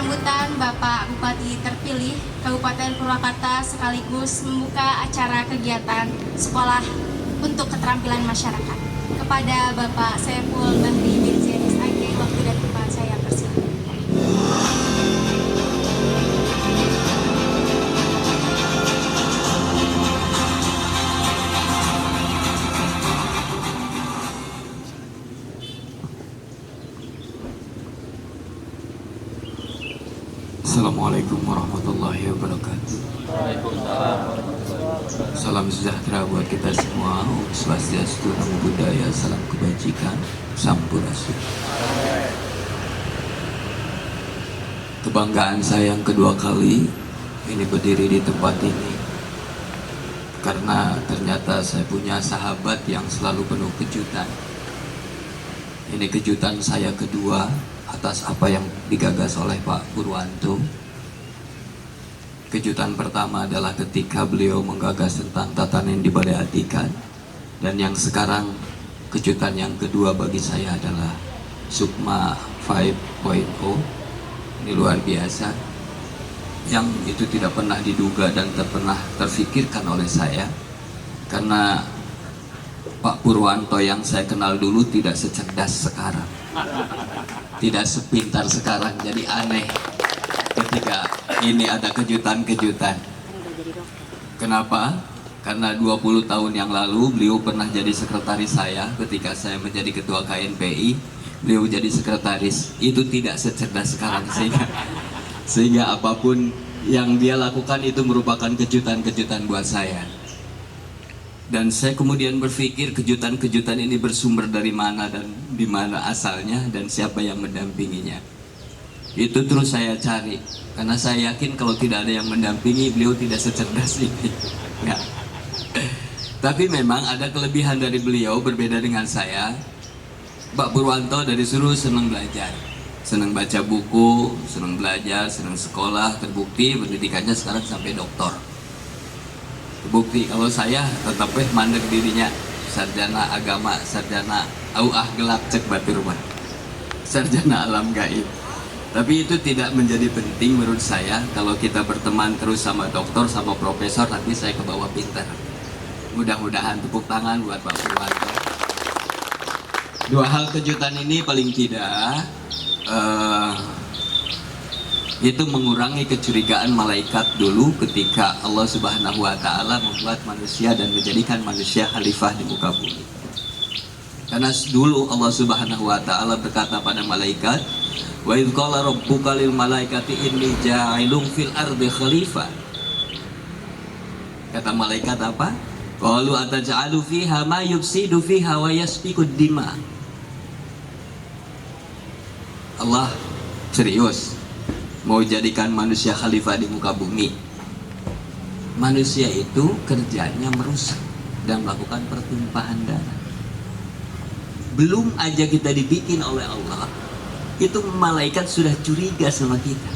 sambutan Bapak Bupati terpilih Kabupaten Purwakarta sekaligus membuka acara kegiatan sekolah untuk keterampilan masyarakat. Kepada Bapak Saiful Bahri bin Zain SAG, waktu dan tempat saya persilakan. Assalamualaikum warahmatullahi wabarakatuh. Salam sejahtera buat kita semua. Om Swastiastu, Namo Buddhaya, salam kebajikan, Sampurasun. Kebanggaan saya yang kedua kali ini berdiri di tempat ini, karena ternyata saya punya sahabat yang selalu penuh kejutan. Ini kejutan saya kedua atas apa yang digagas oleh Pak Purwanto. Kejutan pertama adalah ketika beliau menggagas tentang tatanan di Balai Atikan, dan yang sekarang kejutan yang kedua bagi saya adalah Sukma 5.0. Ini luar biasa, yang itu tidak pernah diduga dan tak pernah terfikirkan oleh saya, karena Pak Purwanto yang saya kenal dulu tidak secerdas sekarang, tidak sepintar sekarang. Jadi aneh ketika ini ada kejutan-kejutan. Kenapa? Karena 20 tahun yang lalu beliau pernah jadi sekretaris saya ketika saya menjadi ketua KNPI. Beliau jadi sekretaris. Itu tidak secerdas sekarang, sehingga apapun yang dia lakukan itu merupakan kejutan-kejutan buat saya. Dan saya kemudian berpikir kejutan-kejutan ini bersumber dari mana dan di mana asalnya dan siapa yang mendampinginya. Itu terus saya cari, karena saya yakin kalau tidak ada yang mendampingi beliau tidak secerdas ini. Ya. Tapi memang ada kelebihan dari beliau, berbeda dengan saya. Pak Purwanto dari suruh senang belajar, senang baca buku, senang belajar, senang sekolah. Terbukti pendidikannya sekarang sampai doktor. Bukti kalau saya tetap mandek dirinya, sarjana agama, sarjana gelap cek batur mah, sarjana alam gaib. Tapi itu tidak menjadi penting menurut saya. Kalau kita berteman terus sama dokter, sama profesor, nanti saya ke bawah pintar. Mudah-mudahan tepuk tangan buat Pak Purwanto. Dua hal kejutan ini paling tidak itu mengurangi kecurigaan malaikat dulu ketika Allah Subhanahu wa Ta'ala membuat manusia dan menjadikan manusia khalifah di muka bumi. Karena dulu Allah Subhanahu wa Ta'ala berkata pada malaikat, wa idz qala rabbuka lil malaikati inni ja'ilun fil ardi khalifah. Kata malaikat apa? Qalu ataj'alu fiha ma yufsidu fiha wa yasfikud dima. Allah serius mau jadikan manusia khalifah di muka bumi. Manusia itu kerjanya merusak dan melakukan pertumpahan darah. Belum aja kita dibikin oleh Allah, itu malaikat sudah curiga sama kita,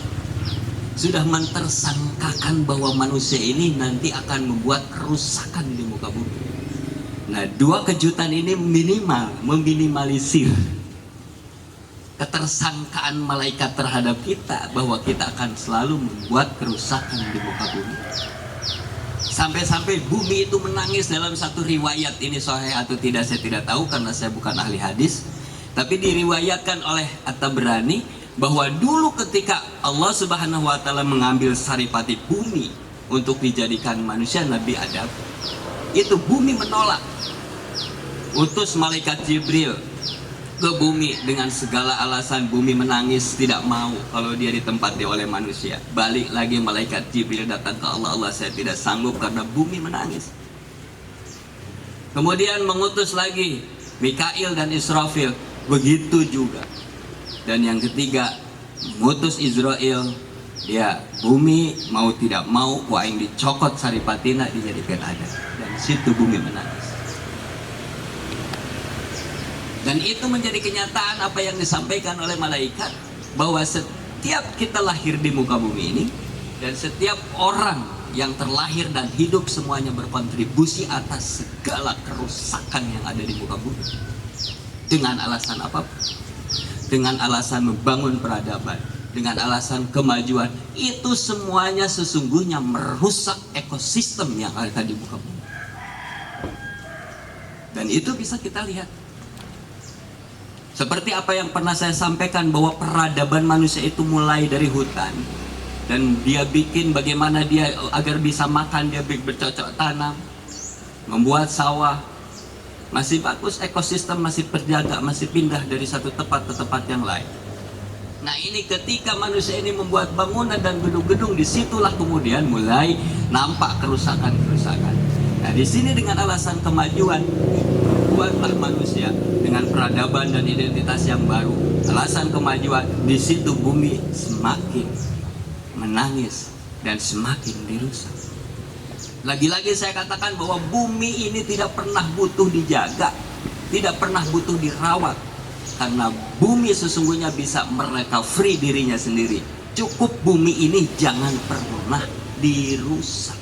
sudah mentersangkakan bahwa manusia ini nanti akan membuat kerusakan di muka bumi. Nah, dua kejutan ini meminimalisir ketersangkaan malaikat terhadap kita bahwa kita akan selalu membuat kerusakan di muka bumi. Sampai-sampai bumi itu menangis dalam satu riwayat, ini sahih atau tidak saya tidak tahu karena saya bukan ahli hadis, tapi diriwayatkan oleh At-Tabrani bahwa dulu ketika Allah Subhanahu wa Ta'ala mengambil saripati bumi untuk dijadikan manusia, Nabi Adam, itu bumi menolak. Utus malaikat Jibril ke bumi dengan segala alasan. Bumi menangis, tidak mau kalau dia ditempati oleh manusia. Balik lagi malaikat Jibril datang ke Allah, Allah saya tidak sanggup karena bumi menangis. Kemudian mengutus lagi Mikail dan Israfil, begitu juga. Dan yang ketiga mengutus Israel, ya bumi mau tidak mau waing dicokot saripatina dijadikan ada, dan situ bumi menangis. Dan itu menjadi kenyataan apa yang disampaikan oleh malaikat, bahwa setiap kita lahir di muka bumi ini, dan setiap orang yang terlahir dan hidup semuanya berkontribusi atas segala kerusakan yang ada di muka bumi. Dengan alasan apa? Dengan alasan membangun peradaban, dengan alasan kemajuan, itu semuanya sesungguhnya merusak ekosistem yang ada di muka bumi. Dan itu bisa kita lihat. Seperti apa yang pernah saya sampaikan, bahwa peradaban manusia itu mulai dari hutan. Dan dia bikin bagaimana dia agar bisa makan, dia bercocok tanam, membuat sawah. Masih bagus, ekosistem masih terjaga, masih pindah dari satu tempat ke tempat yang lain. Nah ini ketika manusia ini membuat bangunan dan gedung-gedung, disitulah kemudian mulai nampak kerusakan-kerusakan. Nah di sini dengan alasan kemajuan, buatlah manusia dengan peradaban dan identitas yang baru. Alasan kemajuan, di situ bumi semakin menangis dan semakin dirusak. Lagi-lagi saya katakan bahwa bumi ini tidak pernah butuh dijaga, tidak pernah butuh dirawat, karena bumi sesungguhnya bisa merecovery dirinya sendiri. Cukup bumi ini jangan pernah dirusak.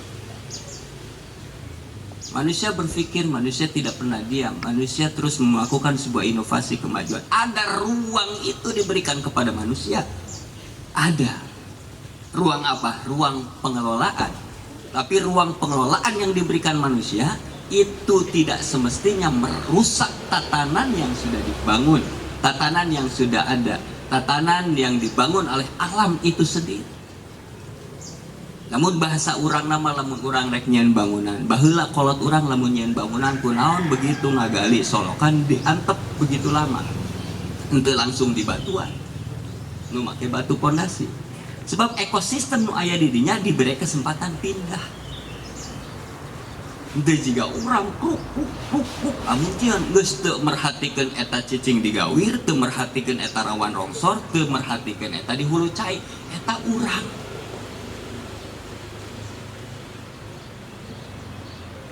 Manusia berpikir, manusia tidak pernah diam, manusia terus melakukan sebuah inovasi kemajuan. Ada ruang itu diberikan kepada manusia. Ada. Ruang apa? Ruang pengelolaan. Tapi ruang pengelolaan yang diberikan manusia itu tidak semestinya merusak tatanan yang sudah dibangun, tatanan yang sudah ada, tatanan yang dibangun oleh alam itu sendiri. Namun bahasa urang nama lamun urang rek nyeun bangunan, baheula kolot urang lamun nyeun bangunan kunaon begitu ngagali solokan diantep begitu lama. Henteu langsung di batuan. Nu make batu pondasi. Sebab ekosistem nu aya di dinya diberi kesempatan pindah. Henteu jiga urang kruk amun tieun geus teu merhatikeun eta cicing digawir, teu merhatikeun eta rawan rongsor, teu merhatikeun eta di hulu cai, eta urang.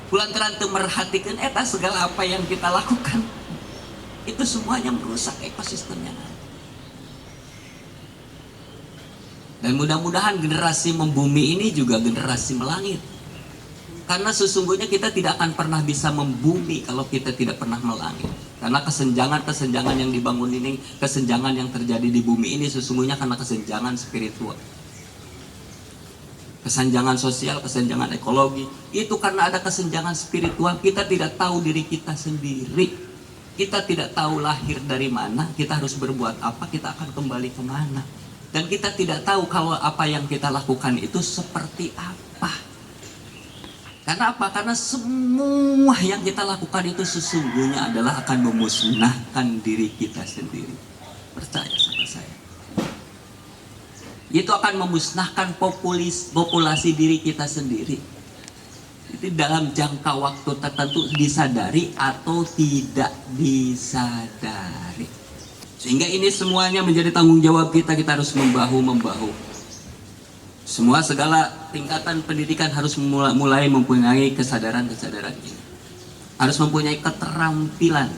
Kulantaran teu merhatikeun eta, segala apa yang kita lakukan itu semuanya merusak ekosistemnya. Dan mudah-mudahan generasi membumi ini juga generasi melangit. Karena sesungguhnya kita tidak akan pernah bisa membumi kalau kita tidak pernah melangit. Karena kesenjangan-kesenjangan yang dibangun ini, kesenjangan yang terjadi di bumi ini sesungguhnya karena kesenjangan spiritual. Kesenjangan sosial, kesenjangan ekologi. Itu karena ada kesenjangan spiritual, kita tidak tahu diri kita sendiri. Kita tidak tahu lahir dari mana, kita harus berbuat apa, kita akan kembali kemana. Dan kita tidak tahu kalau apa yang kita lakukan itu seperti apa. Karena apa? Karena semua yang kita lakukan itu sesungguhnya adalah akan memusnahkan diri kita sendiri. Percaya sama saya. Itu akan memusnahkan populasi diri kita sendiri. Itu dalam jangka waktu tertentu, disadari atau tidak disadari. Sehingga ini semuanya menjadi tanggung jawab kita harus membahu-membahu. Semua segala tingkatan pendidikan harus mulai mempunyai kesadaran-kesadaran ini. Harus mempunyai keterampilan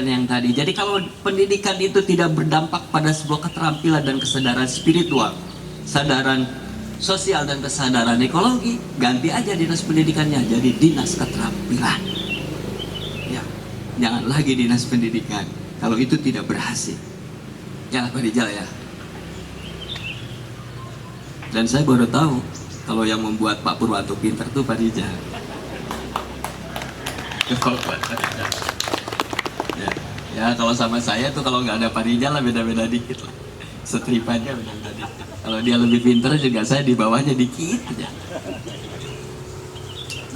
yang tadi. Jadi kalau pendidikan itu tidak berdampak pada sebuah keterampilan dan kesadaran spiritual, kesadaran sosial dan kesadaran ekologi, ganti aja dinas pendidikannya jadi dinas keterampilan. Ya, jangan lagi dinas pendidikan. Kalau itu tidak berhasil, ya Pak Rijal ya. Dan saya baru tahu kalau yang membuat Pak Purwanto pinter tuh Pak Rijal. Ya kalau sama saya tuh kalau nggak ada Pak Rijal lah beda-beda dikit lah. Setripannya beda-beda dikit. Kalau dia lebih pinter juga saya di bawahnya dikit aja.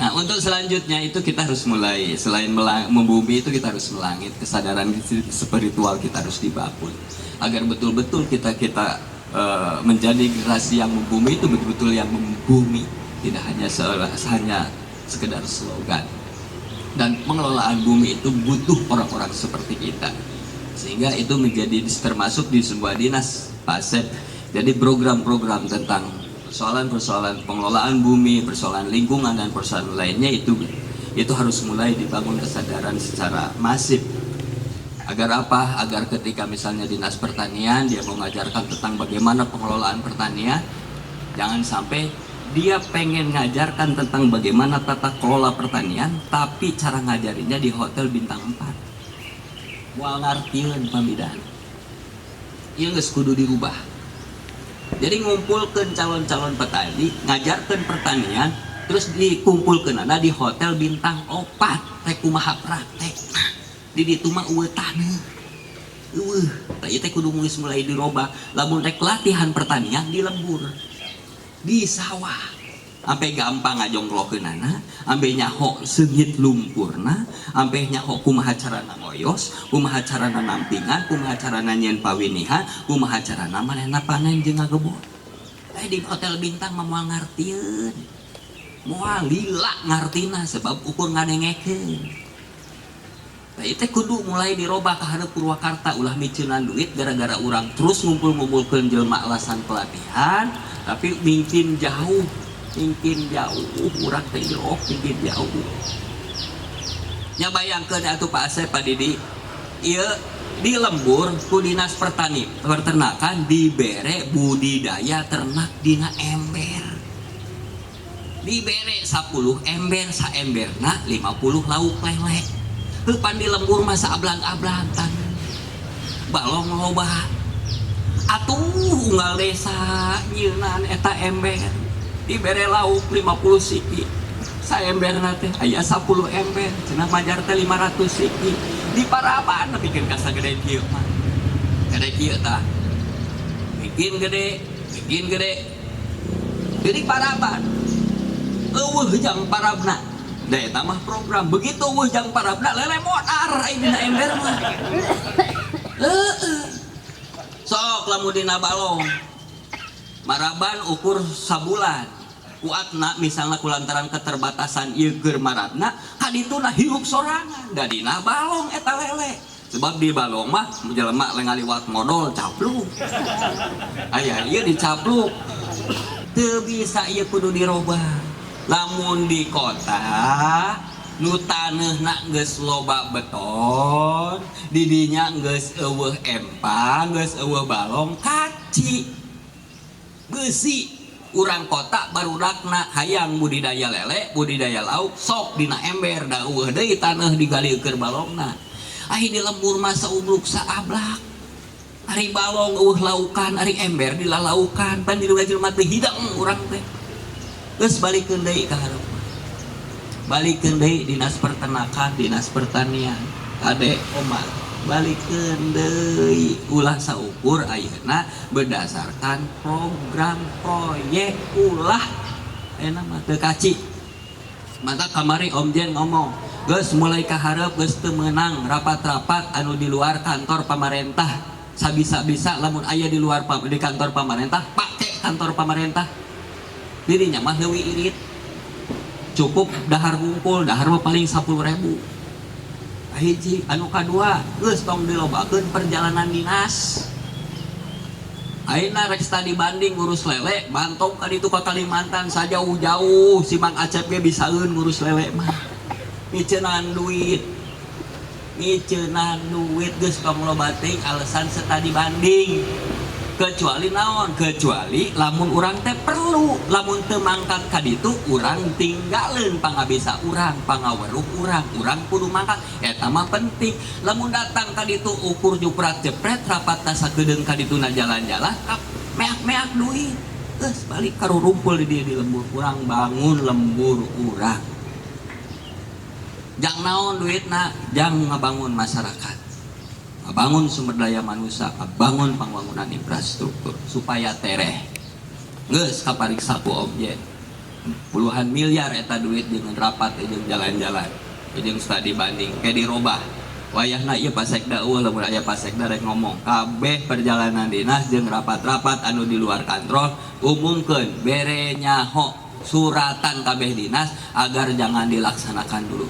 Nah untuk selanjutnya itu kita harus mulai, selain membumi itu kita harus melangit, kesadaran spiritual kita harus dibangun agar betul-betul kita menjadi generasi yang membumi, itu betul-betul yang membumi, tidak hanya sekedar slogan. Dan pengelolaan bumi itu butuh orang-orang seperti kita, sehingga itu menjadi termasuk di sebuah dinas Pak Asep. Jadi program-program tentang persoalan-persoalan pengelolaan bumi, persoalan lingkungan dan persoalan lainnya itu harus mulai dibangun kesadaran secara masif. Agar apa? Agar ketika misalnya dinas pertanian dia mengajarkan tentang bagaimana pengelolaan pertanian, jangan sampai dia pengen ngajarkan tentang bagaimana tata kelola pertanian, tapi cara ngajarinya di hotel bintang 4. Mual ngartieun pamidan. ieu geus kudu dirubah. Jadi ngumpulkeun calon-calon petani, ngajarkeun pertanian, terus dikumpulkeunana di hotel bintang 4 teh kumaha praktek. Di ditu mah eueuh taneuh. Tah ieu teh kudu mulai dirobah. Lamun rek latihan pertanian di lembur. Di sawah. Ampe gampang ngajonglokeunana, ampe nyaho seungit lumpurna, ampe nyaho kumaha carana ngoyos, kumaha carana nampingan, kumaha carana nyeun pawinihan, kumaha carana manehna panen jeung ngagebot. Di hotel bintang mah moal ngartieun. Moal lila ngartina sebab ukur ngadengekeun. Teh kudu mulai dirobah ka hareup Purwakarta ulah miceunaan duit gara-gara urang terus ngumpul-ngumpulkeun jelema alasan pelatihan, tapi mungkin jauh urang teh mungkin jauh. Nya bayangkeun atuh Pak Asep, Pak Didi, ieu di lembur ku dinas peternakan dibere budidaya ternak dina ember. Dibere 10 ember, saemberna 50 lauk lele. Heupan di lembur masa ablang-ablangan. Balong loba. Atuh unggal desa nyeunan eta ember. Dibere lauk 50 siki. Saemberna teh aya 10 ember, cenah majar teh 500 siki. Di Paraban bikin ka sagede kieu mah. Gede kieu tah. Bikin gede. Jadi Paraban. Eueuh jang parabna. Da eta mah program. Begitu eueuh jang parabna lele modar ai dina ember mah. Sok lamun dina balong. Maraban ukur sabulan. Kuatna misalnya kulantaran keterbatasan ieu keur maratna kadituna hirup sorangan da dina balong eta lele sebab di balong mah jelema le ngaliwat modal capluk aya ieu dicapluk teu bisa ieu kudu dirobah. Lamun di kota nu taneuhna geus loba beton didinya geus eueuh empang geus eueuh balong kaci beusi. Urang kota barudakna hayang budidaya lele, budidaya lauk, sok dina ember da eueuh deui taneuh digali keur balongna. Ai di lembur masa ubluk saablak. Ari balong eueuh laukan, ari ember dilalaukan, pan di jelema teh hidang urang teh. Geus balikeun deui ka hareup. Balikeun deui dinas peternakan, dinas pertanian. Ade omah balikeun deui ulah saukur ayeuna berdasarkan program proyek ulah enak mah teu kaci. Mata kamari Om Jen ngomong geus mulai ka hareup geus teu meunang rapat-rapat anu di luar kantor pamarentah. Sabisa-bisa lamun aya di luar di kantor pamarentah pake kantor pamarentah. Dirinya mah leuwih irit. Cukup dahar ngumpul, dahar mah paling 10.000. Hiji anu kadua geus tong dilobakeun perjalanan dinas. Ayeuna rek studi banding ngurus lele bantong ka ditu ka Kalimantan sajauh-jauh si Mang Acep ge bisaeun ngurus lele mah. Miceunaan duit geus tong loba teuing alasan studi banding. Kecuali naon? Kecuali lamun urang teh perlu, lamun teu mangkat ka ditu urang tinggalin pangabisa urang, pangaweruh urang kudu mangkat. Eta mah penting. Lamun datang ka ditu ukur juprat jepret rapat sakedeung ka dituna jalan-jalan, meak-meak duit. Geus balik karurumpul di dieu di lembur urang bangun lembur urang. Jang naon duitna, jang ngabangun masyarakat. Bangun sumber daya manusia, bangun pembangunan infrastruktur supaya tereh geus kapariksa ku objek puluhan miliar eta duit dengan rapat jeung jalan-jalan jeung studi banding kayak dirobah wayahna ieu pasekda eueuh lamun aya pasekda rek ngomong kabeh perjalanan dinas jeung rapat-rapat anu di luar kantor umumkeun bere nyaho suratan kabeh dinas agar jangan dilaksanakan dulu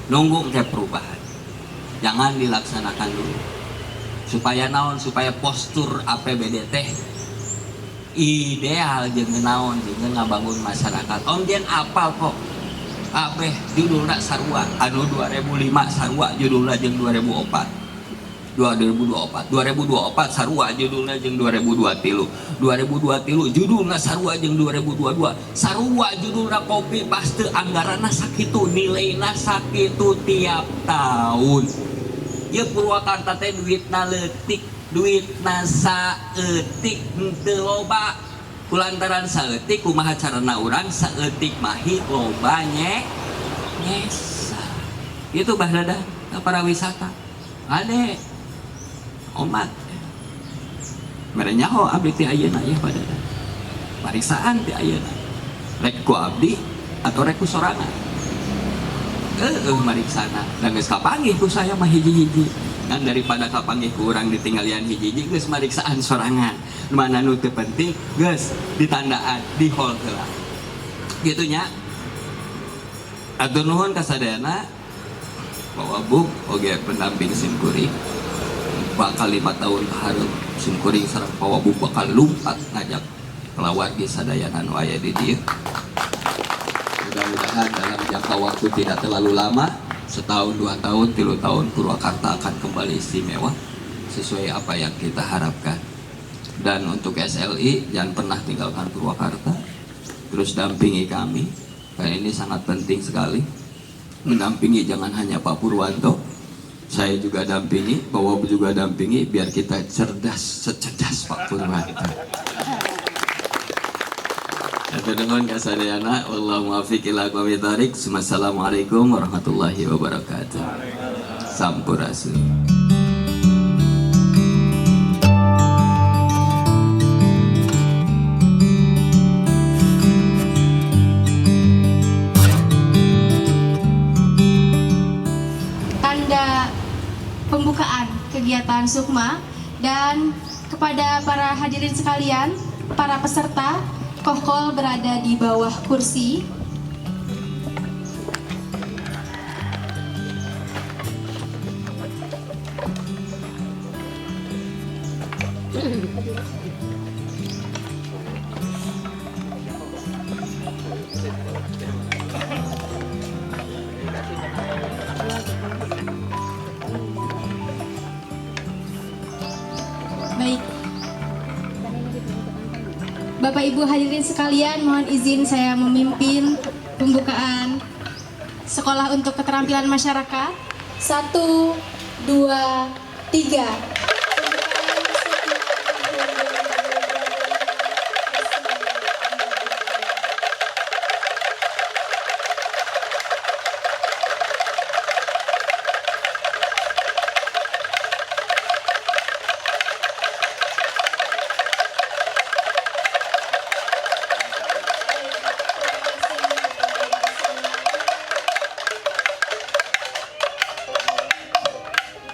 nunggu ke perubahan. Jangan dilaksanakan dulu supaya naon, supaya postur APBD teh ideal jeung naon jeung ngabangun masyarakat. Om Jen apal kok kabeh judulna sarua anu 2005 sarua judulna jeung 2024 sarua judulna jeung 2023 judulna sarua jeung 2022 sarua judulna kopi pasti anggaranna sakitu nilaina sakitu tiap tahun. Ya Purwakarta teh duitna leutik duit nasa etik teu loba kulantaran saeutik kumaha carana urang saeutik mahi loba nyesa itu bahdada para wisata ade omat merenyaho abdi ti ayeuna ya bahdada pariksaan ti ayeuna rek ku abdi atau rek ku sorangan mariksana dan geus kapanggih ku saya mah hiji-hiji kan daripada kapanggih ku urang ditinggalian hiji-hiji geus mariksaan sorangan mana nu teu penting geus ditandaan di hol heula kitu nya atur nuhun ka sadayana bahwa Buk oge pendamping simkuring bakal 5 tahun hareum simkuring sareng Pawabuk bakal lumpat ngajak kelawargi sadayana nu aya di dieu. Mudah-mudahan dalam jangka waktu tidak terlalu lama, setahun, 2 tahun, 3 tahun, Purwakarta akan kembali istimewa sesuai apa yang kita harapkan. Dan untuk SLI, jangan pernah tinggalkan Purwakarta, terus dampingi kami, karena ini sangat penting sekali. Mendampingi jangan hanya Pak Purwanto, saya juga dampingi, Bawa juga dampingi, biar kita cerdas, secerdas Pak Purwanto. Dengan kasadayana wallahu muwaffiq ila aqwamit thoriq. Assalamualaikum warahmatullahi wabarakatuh. Sampurasun. Tanda pembukaan kegiatan Sukma dan kepada para hadirin sekalian, para peserta kohkol berada di bawah kursi. Baik. Bapak Ibu hadirin sekalian, mohon izin saya memimpin pembukaan Sekolah untuk Keterampilan Masyarakat. 1, 2, 3.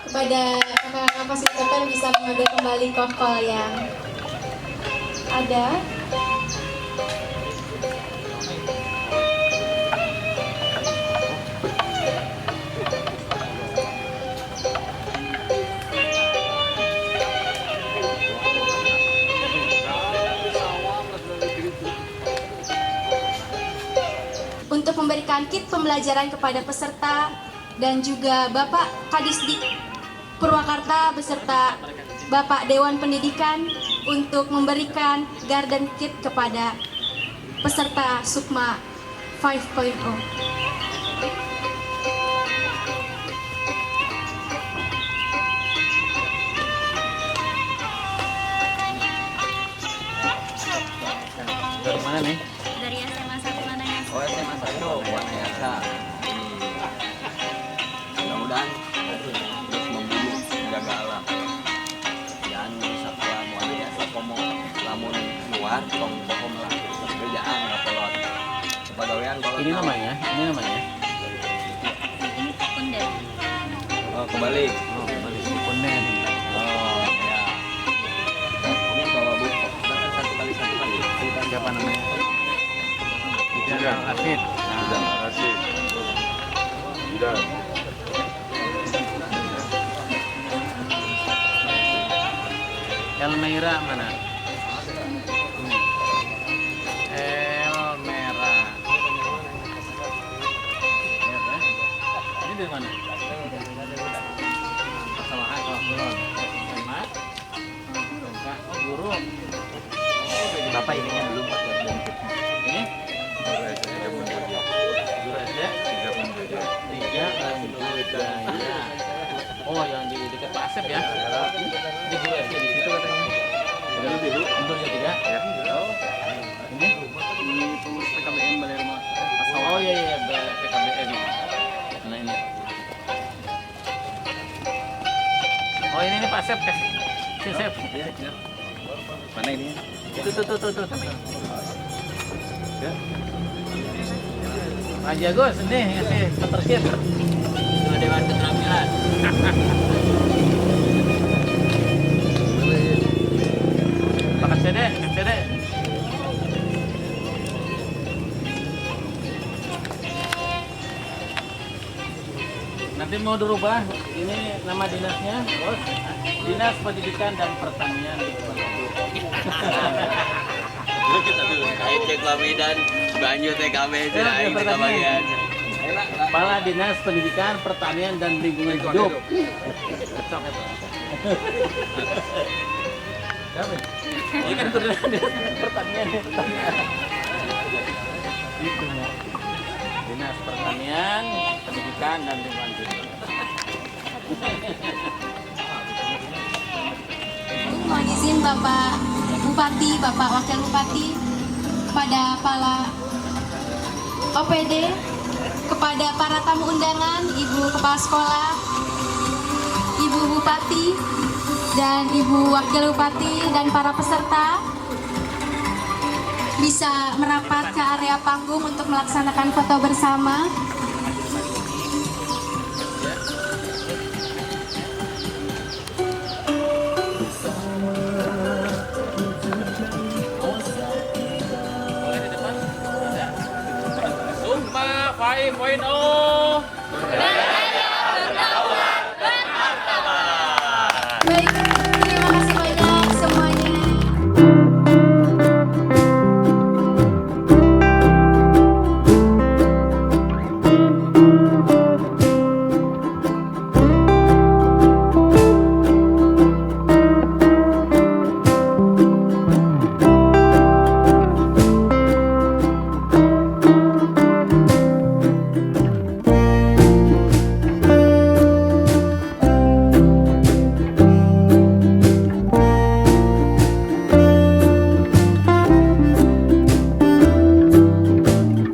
Kepada kakak-kakak fasilitator bisa mengambil kembali kohkol yang ada. Untuk memberikan kit pembelajaran kepada peserta dan juga Bapak Kadisdik Purwakarta beserta Bapak Dewan Pendidikan untuk memberikan garden kit kepada peserta Sukma 5.0. Dari mana nih? Dari SMA 1 Manayasa. Oh SMA 1 Wanayasa. Mudah-mudahan terus membumi jaga alam. Jangan sekolah Wanayasa komo lamun luar tong bohong lah kerjaan nggak pelot. Kepegawaian kalau Ini namanya? Ini Kunden. oh, kembali. Oh, kembali ke Kunden. Oh ya. Ini bawa buku. Datang 1 kali 1 kali. Siapa namanya? Tidak Asid. Sudah makasih. Sudah. Elmira mana? Elmera. Ini dari mana? Persamaan oh, belum. SMA? Oh, guru. Bapak ininya belum Pak. Ini? Guru SD? 3 ya. Oh, yang di dekat Pak Asep ya? Di guru SD di situ katanya. Udah dulu. Mundur ya tiga. Ya. Oh. Ini pengurus PKBM Balai Rumah. Oh iya iya PKBM. Nah ini. Oh ini nih Pak Sep kasih. Si Sep. Ya. Mana ini? Tuh. Ya. Pak Jagos nih ngasih peterkit. Dewan keterampilan. Pakai CD. Nanti mau dirubah, ini nama dinasnya, bos. Dinas Pendidikan dan Pertanian. Lu kita dulu kait cek dan banyu TKB itu aing kita bagian. Kepala Dinas Pendidikan, Pertanian dan Lingkungan Hidup. Cocok ya, Pak. Siapa? Ini kan itu Dinas Pertanian. Itu ya. Dinas Pertanian, Pendidikan dan Lingkungan Hidup. Mohon izin Bapak Bupati, Bapak Wakil Bupati, kepada para OPD, kepada para tamu undangan, Ibu Kepala Sekolah, Ibu Bupati, dan Ibu Wakil Bupati, dan para peserta bisa merapat ke area panggung untuk melaksanakan foto bersama. Summa 5.0